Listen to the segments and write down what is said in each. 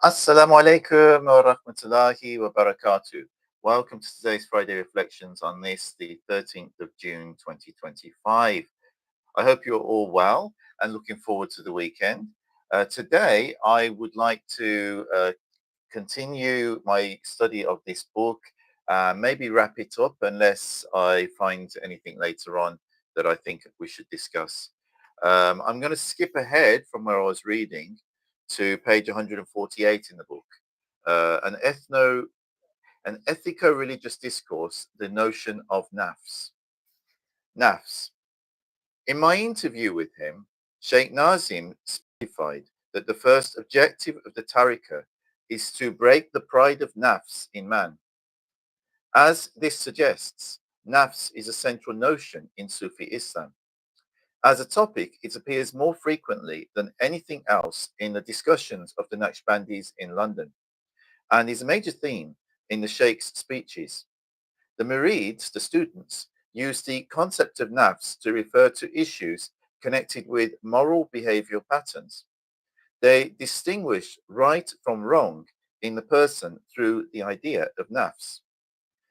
Assalamu alaikum wa rahmatullahi wa barakatuh. Welcome to today's Friday Reflections on this, the 13th of June 2025. I hope you're all well and looking forward to the weekend. Today, I would like to continue my study of this book, maybe wrap it up unless I find anything later on that I think we should discuss. I'm going to skip ahead from where I was reading to page 148 in the book. An ethico-religious discourse, the notion of nafs. Nafs. In my interview with him, Shaykh Nazim specified that the first objective of the tariqah is to break the pride of nafs in man. As this suggests, nafs is a central notion in Sufi Islam. As a topic, it appears more frequently than anything else in the discussions of the Naqshbandis in London, and is a major theme in the Sheikh's speeches. The murids, the students, use the concept of nafs to refer to issues connected with moral behavioral patterns. They distinguish right from wrong in the person through the idea of nafs.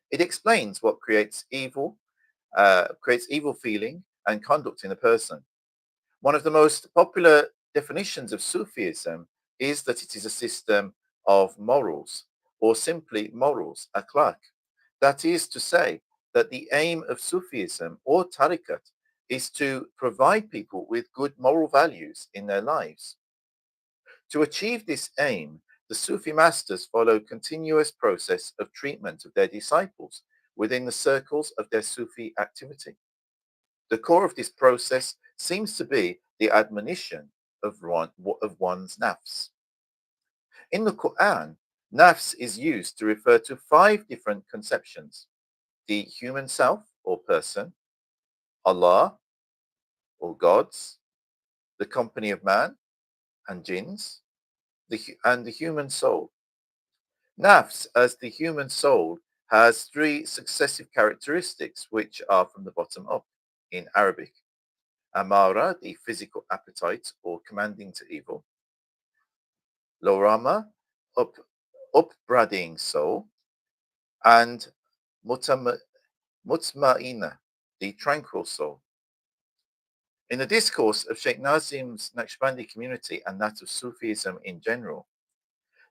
It explains what creates evil feeling and conduct in a person. One of the most popular definitions of Sufism is that it is a system of morals, or simply morals, akhlaq. That is to say, that the aim of Sufism or tariqat is to provide people with good moral values in their lives. To achieve this aim, the Sufi masters follow continuous process of treatment of their disciples within the circles of their Sufi activity. The core of this process seems to be the admonition of one's nafs. In the Quran, nafs is used to refer to five different conceptions: the human self or person, Allah or gods, the company of man and jinns, and the human soul. Nafs, as the human soul, has three successive characteristics which are from the bottom up in Arabic. Amara, the physical appetite or commanding to evil. Lorama, up, upbraiding soul. And mutma'ina, the tranquil soul. In the discourse of Shaykh Nazim's Naqshbandi community and that of Sufism in general,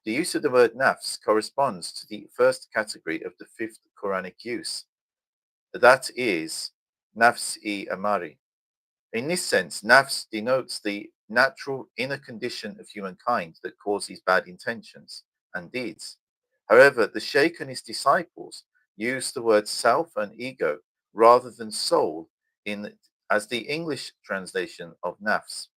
the use of the word nafs corresponds to the first category of the fifth Quranic use. That is nafs-i amari. In this sense, nafs denotes the natural inner condition of humankind that causes bad intentions and deeds. However, the Shaykh and his disciples use the words self and ego rather than soul as the English translation of nafs.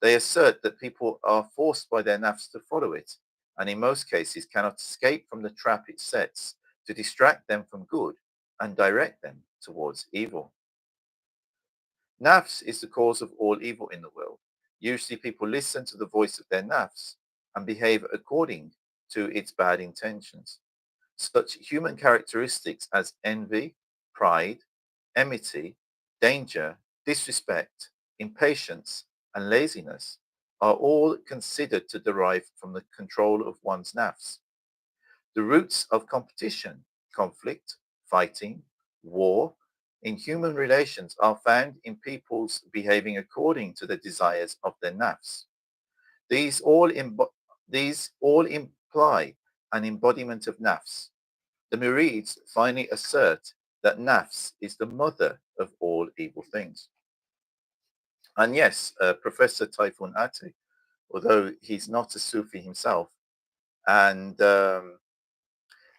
They assert that people are forced by their nafs to follow it, and in most cases cannot escape from the trap it sets to distract them from good and direct them towards evil. Nafs is the cause of all evil in the world. Usually people listen to the voice of their nafs and behave according to its bad intentions. Such human characteristics as envy, pride, enmity, danger, disrespect, impatience, and laziness are all considered to derive from the control of one's nafs. The roots of competition, conflict, fighting, war, in human relations are found in people's behaving according to the desires of their nafs. These all, these all imply an embodiment of nafs. The murids finally assert that nafs is the mother of all evil things. And yes, Professor Tayfun Atay, although he's not a Sufi himself, and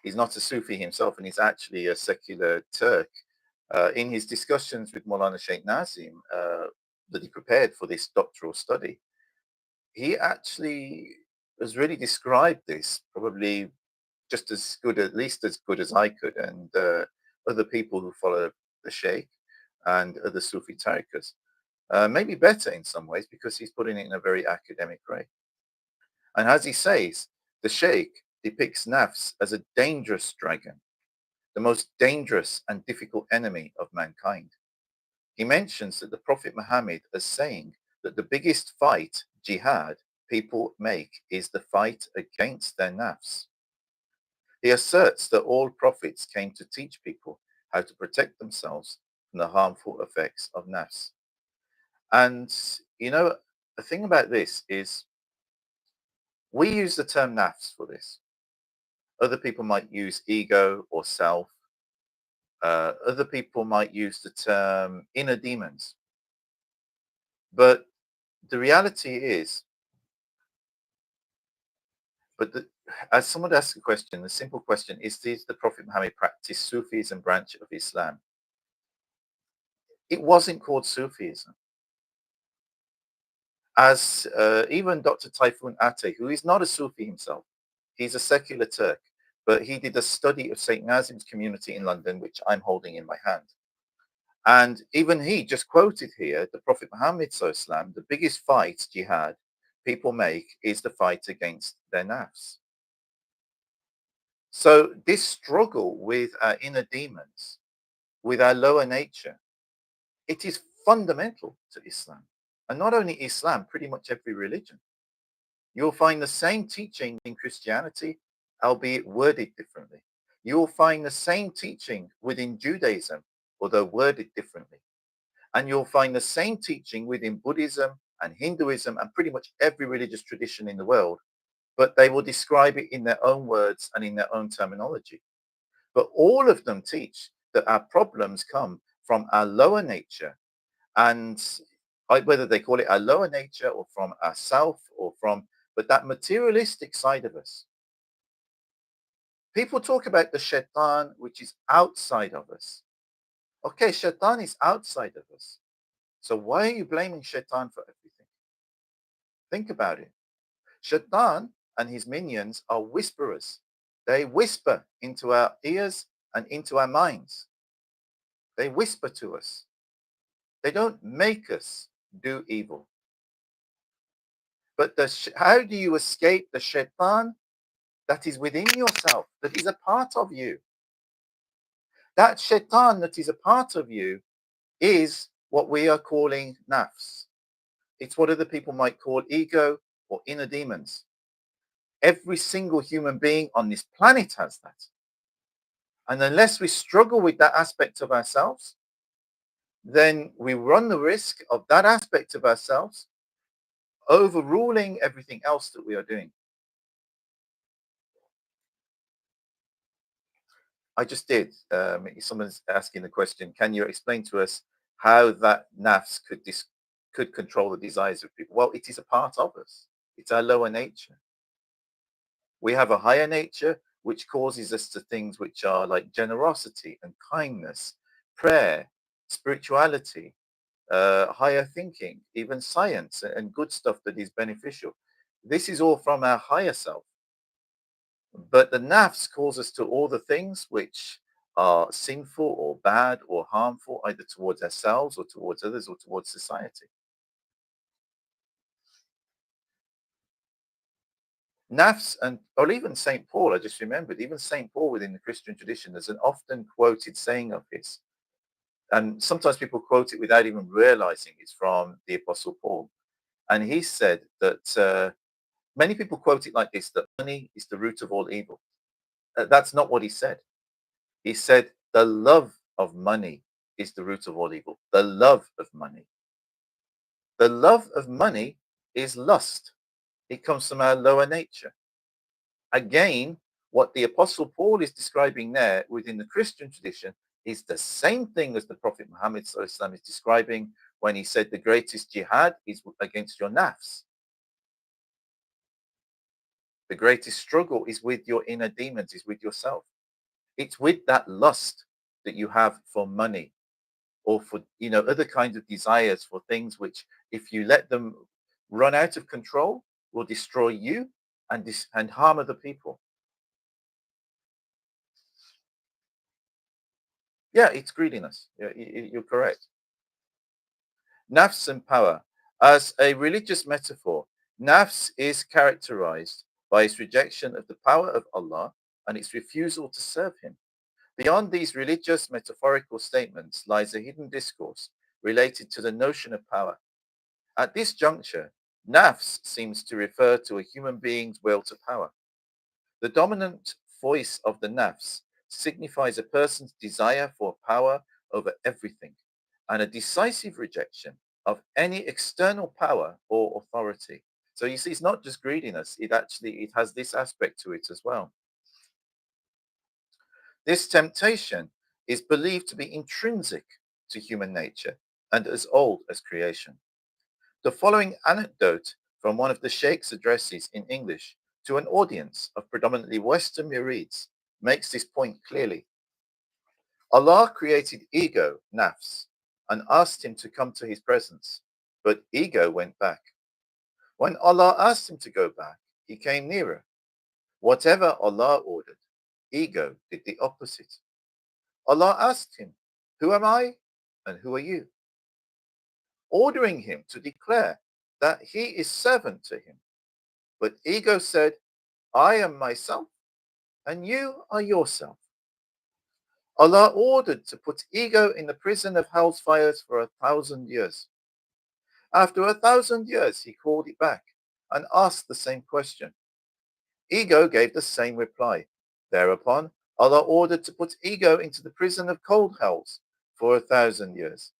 he's not a Sufi himself, and he's actually a secular Turk, in his discussions with Maulana Shaykh Nazim that he prepared for this doctoral study, he actually has really described this probably just as good, at least as good as I could, and other people who follow the Sheikh and other Sufi tariqas. Maybe better in some ways because he's putting it in a very academic way. And as he says, the Sheikh depicts Nafs as a dangerous dragon, the most dangerous and difficult enemy of mankind. He mentions that the Prophet Muhammad as saying that the biggest fight, jihad, people make is the fight against their nafs. He asserts that all prophets came to teach people how to protect themselves from the harmful effects of nafs. And, you know, the thing about this is we use the term nafs for this. Other people might use ego or self. Other people might use the term inner demons. But the reality is, but the, as someone asked the question, the simple question is: did the Prophet Muhammad practice Sufism branch of Islam? It wasn't called Sufism. As even Dr. Tayfun Atay, who is not a Sufi himself, he's a secular Turk, but he did a study of Shaykh Nazim's community in London, which I'm holding in my hand. And even he just quoted here the Prophet Muhammad Sallallahu, the biggest fight jihad people make is the fight against their nafs. So this struggle with our inner demons, with our lower nature, it is fundamental to Islam. And not only Islam, pretty much every religion. You'll find the same teaching in Christianity, albeit worded differently. You'll find the same teaching within Judaism, although worded differently. And you'll find the same teaching within Buddhism and Hinduism and pretty much every religious tradition in the world, but they will describe it in their own words and in their own terminology. But all of them teach that our problems come from our lower nature, and whether they call it our lower nature or from ourself or from, but that materialistic side of us. People talk about the shaitan, which is outside of us. Okay, shaitan is outside of us. So why are you blaming shaitan for everything? Think about it. Shaitan and his minions are whisperers. They whisper into our ears and into our minds. They whisper to us. They don't make us do evil. But how do you escape the shaitan that is within yourself, that is a part of you? That shaitan that is a part of you is what we are calling nafs. It's what other people might call ego or inner demons. Every single human being on this planet has that. And unless we struggle with that aspect of ourselves, then we run the risk of that aspect of ourselves overruling everything else that we are doing. I just did. Someone's asking the question, can you explain to us how that nafs could control the desires of people? Well, it is a part of us. It's our lower nature. We have a higher nature, which causes us to things which are like generosity and kindness, prayer, spirituality, higher thinking, even science and good stuff that is beneficial. This is all from our higher self. But the nafs calls us to all the things which are sinful or bad or harmful, either towards ourselves or towards others or towards society. Nafs, or even St. Paul, I just remembered, even St. Paul within the Christian tradition, there's an often quoted saying of his, and sometimes people quote it without even realizing it's from the Apostle Paul. And he said that many people quote it like this, that money is the root of all evil. That's not what he said. He said the love of money is the root of all evil. The love of money. The love of money is lust. It comes from our lower nature. Again, what the Apostle Paul is describing there within the Christian tradition is the same thing as the Prophet Muhammad is describing when he said the greatest jihad is against your nafs. The greatest struggle is with your inner demons, is with yourself. It's with that lust that you have for money or for, other kinds of desires for things which, if you let them run out of control, will destroy you and harm other people. Yeah, it's greediness. You're correct. Nafs and power. As a religious metaphor, nafs is characterized by its rejection of the power of Allah and its refusal to serve him. Beyond these religious metaphorical statements lies a hidden discourse related to the notion of power. At this juncture, Nafs seems to refer to a human being's will to power. The dominant voice of the nafs signifies a person's desire for power over everything and a decisive rejection of any external power or authority. So you see, it's not just greediness, it has this aspect to it as well. This temptation is believed to be intrinsic to human nature and as old as creation. The following anecdote from one of the Sheikh's addresses in English to an audience of predominantly Western murids makes this point clearly. Allah created ego, nafs, and asked him to come to his presence, but ego went back. When Allah asked him to go back, he came nearer. Whatever Allah ordered, ego did the opposite. Allah asked him, "Who am I and who are you?" ordering him to declare that he is servant to him. But ego said, "I am myself and you are yourself." Allah ordered to put ego in the prison of hell's fires for 1,000 years. After 1,000 years, he called it back and asked the same question. Ego gave the same reply. Thereupon, Allah ordered to put ego into the prison of cold hells for 1,000 years.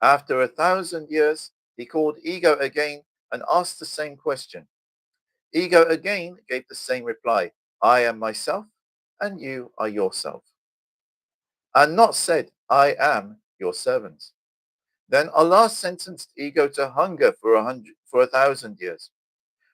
After 1,000 years, he called ego again and asked the same question. Ego again gave the same reply. I am myself and you are yourself. And not said, I am your servant. Then Allah sentenced ego to hunger for 1,000 years.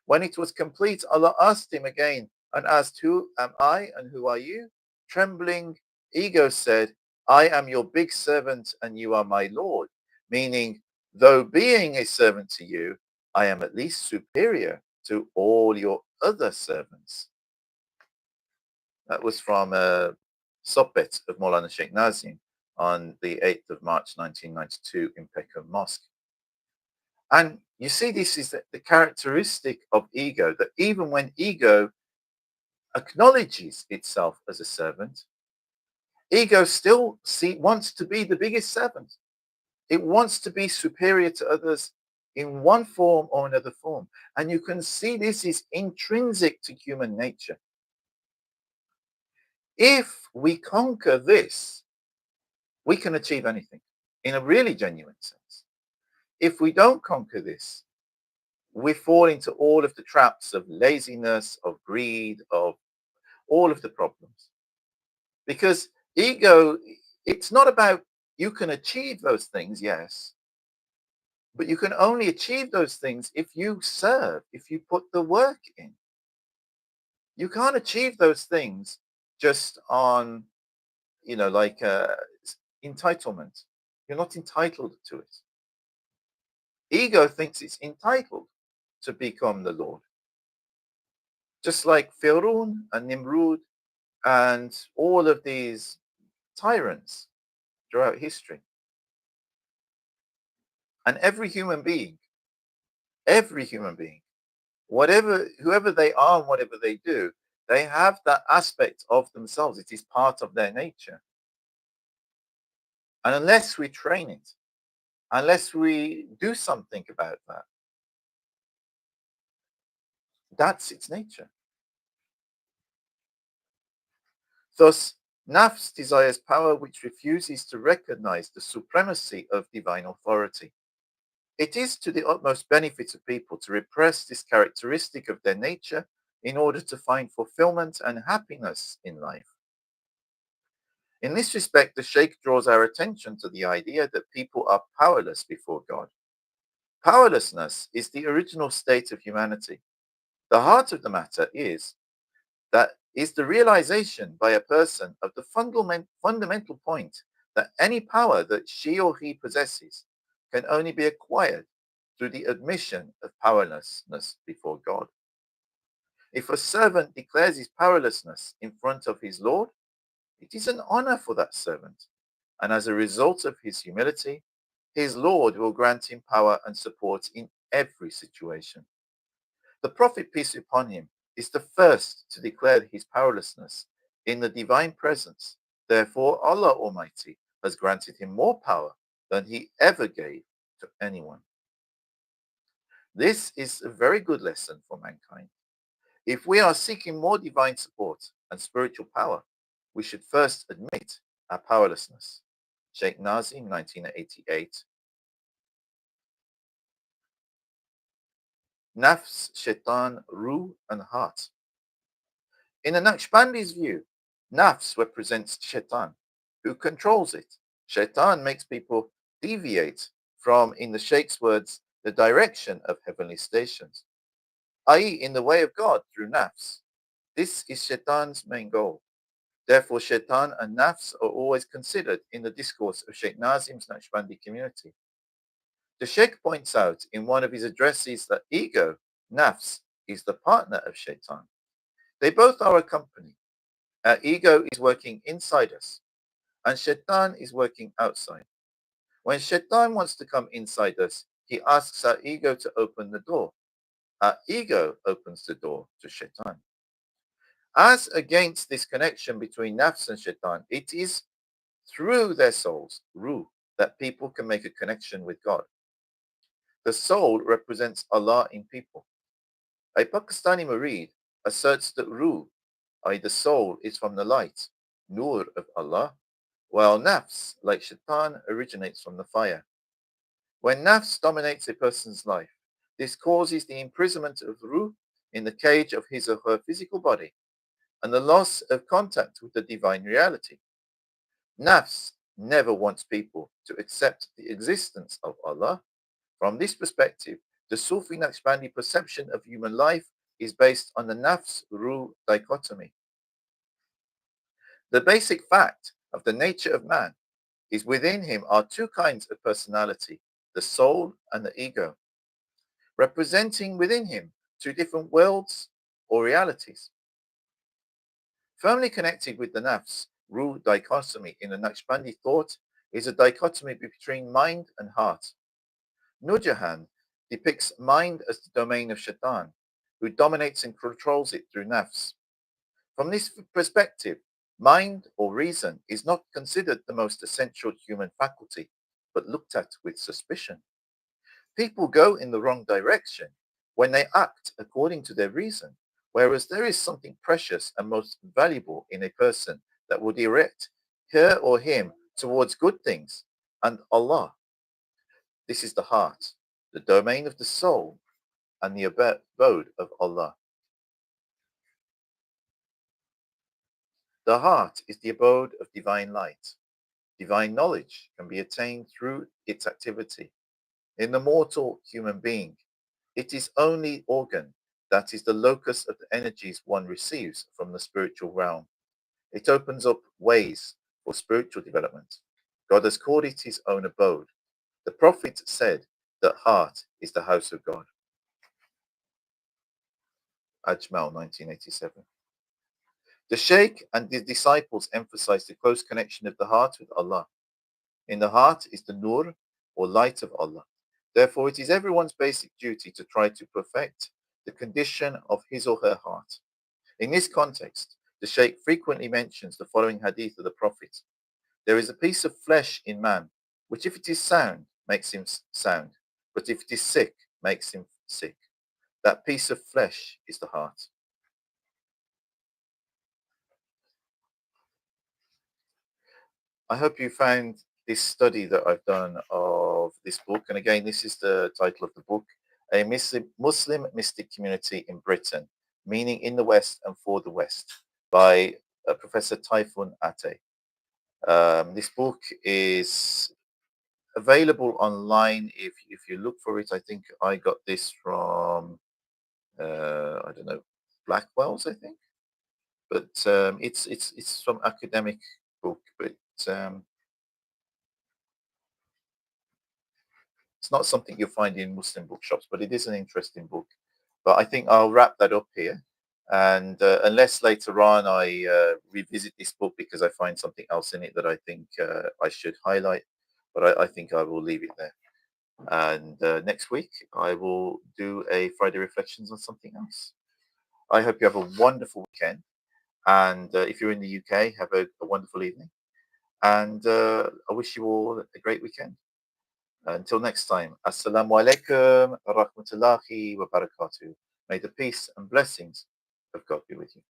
When it was complete, Allah asked him again and asked, Who am I and who are you? Trembling, ego said, I am your big servant and you are my Lord, meaning, though being a servant to you, I am at least superior to all your other servants. That was from a sohbet of Maulana Shaykh Nazim on the 8th of March 1992 in Peckham Mosque. And you see, this is the characteristic of ego, that even when ego acknowledges itself as a servant, ego still wants to be the biggest servant. It wants to be superior to others in one form or another form. And you can see this is intrinsic to human nature. If we conquer this, we can achieve anything in a really genuine sense. If we don't conquer this, we fall into all of the traps of laziness, of greed, of all of the problems. Because ego, it's not about you can achieve those things, yes, but you can only achieve those things if you serve, if you put the work in. You can't achieve those things just on, like entitlement. You're not entitled to it. Ego thinks it's entitled to become the Lord. Just like Firun and Nimrud and all of these tyrants throughout history. And every human being, whoever they are and whatever they do, they have that aspect of themselves. It is part of their nature. And unless we train it, unless we do something about that, that's its nature. Thus, Nafs desires power which refuses to recognize the supremacy of divine authority. It is to the utmost benefit of people to repress this characteristic of their nature in order to find fulfillment and happiness in life. In this respect, the Sheikh draws our attention to the idea that people are powerless before God. Powerlessness is the original state of humanity. The heart of the matter is the realization by a person of the fundamental point that any power that she or he possesses can only be acquired through the admission of powerlessness before God. If a servant declares his powerlessness in front of his Lord, it is an honor for that servant, and as a result of his humility, his Lord will grant him power and support in every situation. The Prophet, peace be upon him, is the first to declare his powerlessness in the divine presence. Therefore, Allah Almighty has granted him more power than he ever gave to anyone. This is a very good lesson for mankind. If we are seeking more divine support and spiritual power, we should first admit our powerlessness. Shaykh Nazim, 1988. Nafs, Shaitan, Ruh, and Heart. In the Naqshbandi's view, Nafs represents Shaitan, who controls it. Shaitan makes people deviate from, in the Sheikh's words, the direction of heavenly stations, i.e. in the way of God through Nafs. This is Shaitan's main goal. Therefore, Shaitan and Nafs are always considered in the discourse of Shaykh Nazim's Naqshbandi community. The Sheikh points out in one of his addresses that ego, Nafs, is the partner of Shaitan. They both are a company. Our ego is working inside us, and Shaitan is working outside. When Shaitan wants to come inside us, he asks our ego to open the door. Our ego opens the door to Shaitan. As against this connection between Nafs and Shaitan, it is through their souls, Ruh, that people can make a connection with God. The soul represents Allah in people. A Pakistani murid asserts that Ruh, i.e. the soul, is from the light, Nur of Allah, while Nafs, like Shaitan, originates from the fire. When Nafs dominates a person's life, this causes the imprisonment of Ruh in the cage of his or her physical body and the loss of contact with the divine reality. Nafs never wants people to accept the existence of Allah. From this perspective, the Sufi Naqshbandi perception of human life is based on the Nafs-Ruh dichotomy. The basic fact of the nature of man is within him are two kinds of personality, the soul and the ego, representing within him two different worlds or realities. Firmly connected with the Nafs-Ruh dichotomy in the Naqshbandi thought is a dichotomy between mind and heart. Nurjahan depicts mind as the domain of Shaitan, who dominates and controls it through Nafs. From this perspective, mind or reason is not considered the most essential human faculty, but looked at with suspicion. People go in the wrong direction when they act according to their reason, whereas there is something precious and most valuable in a person that will direct her or him towards good things and Allah. This is the heart, the domain of the soul, and the abode of Allah. The heart is the abode of divine light. Divine knowledge can be attained through its activity. In the mortal human being, it is only organ that is the locus of the energies one receives from the spiritual realm. It opens up ways for spiritual development. God has called it his own abode. The Prophet said that heart is the house of God. Ajmal, 1987. The Shaykh and the disciples emphasize the close connection of the heart with Allah. In the heart is the nur, or light of Allah. Therefore, it is everyone's basic duty to try to perfect the condition of his or her heart. In this context, the Shaykh frequently mentions the following hadith of the Prophet. There is a piece of flesh in man, which if it is sound, makes him sound, but if it is sick, makes him sick. That piece of flesh is the heart. I hope you found this study that I've done of this book, and again, this is the title of the book, A Muslim Mystic Community in Britain, Meaning in the West and for the West, by Professor Tayfun Atay. This book is available online if you look for it. I think I got this from, I don't know, Blackwell's, I think. But it's from academic book, but it's not something you'll find in Muslim bookshops, but it is an interesting book. But I think I'll wrap that up here. And unless later on I revisit this book because I find something else in it that I think I should highlight, but I think I will leave it there. And next week I will do a Friday Reflections on something else. I hope you have a wonderful weekend. And if you're in the UK, have a wonderful evening. And I wish you all a great weekend. Until next time, Assalamu alaikum wa rahmatullahi wa barakatuh. May the peace and blessings of God be with you.